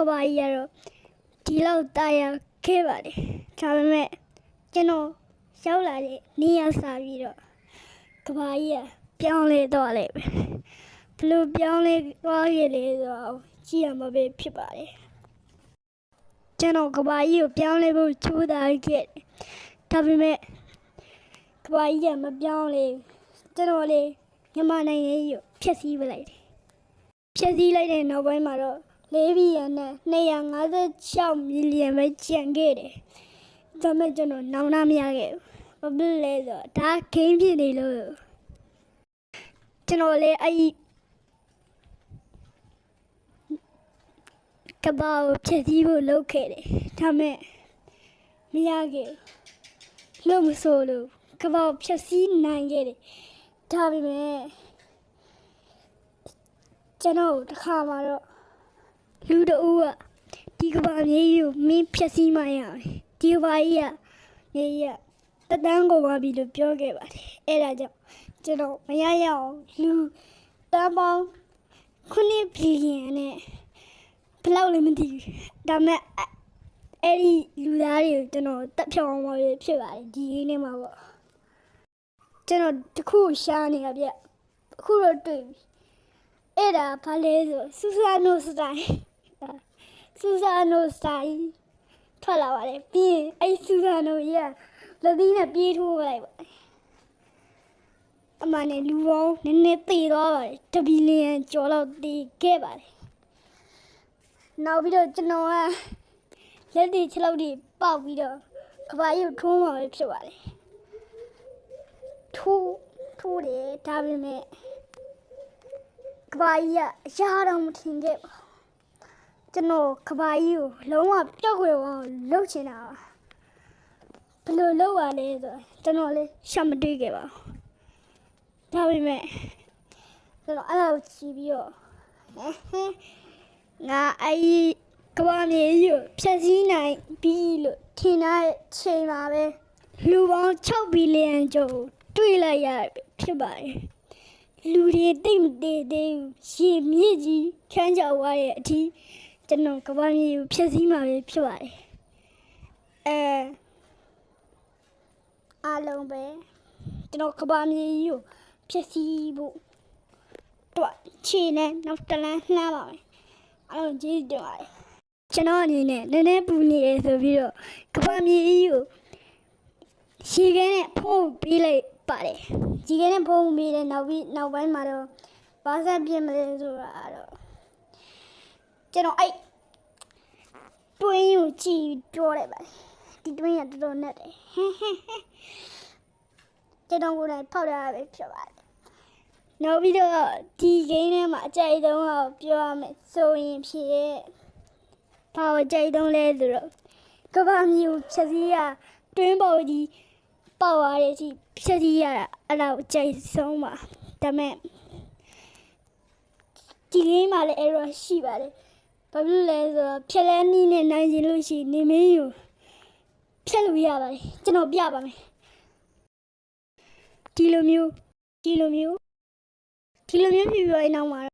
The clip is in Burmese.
ဘာကြီးကတော့ဒီလောက်တာယာခဲ့ပါတယ်ဒါပေမဲ့ကျွန်တော်ရောက်လာတဲ့နေ့ရက်စားပြီးတော့ကဘာကြီးကပြောင်းလဲသွားလိုက်ပဲဘလို့ပြောင်းလဲသွားခဲ့လဲဆိုတော့ကြည့်ရမှာပဲဖြစ်ပါတယ်ကျွန်တော်ကဘာကြီးကိုပြောင်းလဲဖို့ကြိုးစားခဲ့ဒါပေမဲ့ကဘာကြီးကမပြောင်းလဲကျွန်တော်လေမြန်မာနိုင်ငံကြီးကိုဖျက်ဆီးပလိုက်တယ်ဖျက်ဆီးလိုက်တဲ့နောက်ပိုင်းမှာတော့4ဘီလီယံနဲ့256မီလီယံပဲကျန်ခဲ့တယ်ဒါပေမဲ့ကျွန်တော်နောင်နာမရခဲ့ဘူးဘာဖြစ်လဲဆိုတော့ဒါဂိမ်းဖြစ်နေလို့ကျွန်တော်လေအဲ့ကဘာကိုဖျက်ဆီးဖို့လုပ်ခဲ့တယ်ဒါပေမဲ့မရခဲ့လို့မဆိုလို့ကဘာကိုဖျက်ဆီးနိုင်ခဲ့တယ်ဒါပေမဲ့ကျွန်တော်တစ်ခါမှတော့လူတအူးကဒီကဘာမြေကြီးကိုမင်းဖျက်ဆီးမှရမယ်ဒီကဘာကြီးကမြေကြီးကတန်းကိုပါပြီလို့ပြောခဲ့ပါတယ်အဲ့ဒါကြောင့်ကျွန်တော်မရရအောင်လူတန်းပေါင်း9ဘီလီယံနဲ့ဘယ်လောက်လဲမသိဘူးဒါပေမဲ့အဲ့ဒီလူသားတွေကိုကျွန်တော်တက်ဖြောင်းအောင်ဖြစ်ပါတယ်ဒီရင်းထဲမှာပေါ့ကျွန်တော်တခုရှားနေတာဗျအခုတော့တွေ့ပြီအဲ့ဒါဘာလဲဆိုဆူဆာနိုစတိုင်ထွက်လာပါတယ်ပြီးရင်အဲ့ဆူဆာနိုရဲ့လက်သီးနဲ့ပြေးထိုးလိုက်ပါအမှန်နဲ့လူပေါင်းနည်းနည်းသေသွားပါတယ်1ဘီလီယံကျော်လောက်သေခဲ့ပါတယ်နောက်ပြီးတော့ကျွန်တော်ကလက်တွေ6လောက်တွေပေါက်ပြီးတော့ကဘာကြီးကိုထိုးမှပဲဖြစ်ပါတယ်ထိုးတယ်ဒါပေမဲ့ကဘာကြီးကအရာတော့မထင်ခဲ့ပါကျွန်တော်ကဘာကြီးကိုလုံးဝပျောက်ွယ်အောင်လှုပ်ချင်တာဘယ်လိုလုပ်ရလဲဆိုကျွန်တော်လည်းရှက်မတွေ့ခဲ့ပါဘူးဒါပေမဲ့ကျွန်တော်အဲ့လိုကြည့်ပြီးတော့ငါအဲ့ကဘာမြေကြီးကိုဖျက်ဆီးနိုင်ပြီလို့ထင်တဲ့ချိန်မှာပဲလူပေါင်း6ဘီလီယံကျော်တွေ့လိုက်ရဖြစ်ပါတယ်လူတွေတိတ်မတည်သေးဘူးရေမြင့်ကြီးခန်းချောက်သွားရဲ့အထီးကျွန်တော်ကဘာမြေကိုဖျက်ဆီးမှာပဲဖြစ်ပါတယ်အားလုံးပဲကျွန်တော်ကဘာမြေကိုဖျက်ဆီးဖို့တော့ခြေနဲ့နောက်တလန်းလှမ်းပါမယ်အားလုံးကြည့်ကြပါကျွန်တော်အနေနဲ့နည်းနည်းပူနေရဆိုပြီးတော့ကဘာမြေကိုရေခဲနဲ့ဖုံးပေးလိုက်ပါတယ်ရေခဲနဲ့ဖုံးပေးတဲ့နောက်ပိုင်းမှာတော့ဘာသာပြင်းမလဲဆိုတာတော့ကျွန်တော်အဲ့တွင်းကိုကြည့်ပြောလိုက်ပါတယ်ဒီတွင်းကတော်တော်နဲ့တယ်ကျွန်တော်ကိုယ်တိုင်ဖောက်ရတာပဲဖြစ်ပါတယ်နောက်ပြီးတော့ဒီဂိမ်းထဲမှာအကြိုက်ဆုံးတော့ပြောရမယ်ဆိုရင်ဖြစ်ဘာကိုကြိုက်တုံးလဲဆိုတော့ကဘာမျိုးချက်စီးရတွင်းပေါ်ကြီးပေါက်ရတဲ့ဒီချက်စီးရတာအဲ့ဒါကိုကြိုက်ဆုံးပါဒါပေမဲ့ဒီဂိမ်းမှာလည်းအဲ့တော့ရှိပါတယ်ဘာဖြစ်လဲဆိုတော့ဖြက်လဲနီးနဲ့နိုင်ရင်လို့ရှိရင်နေမင်းကိုဖြက်လို့ရပါတယ်ကျွန်တော်ပြပါမယ်ဒီလိုမျိုးဖြစ်ပြီးတော့နောက်မှာ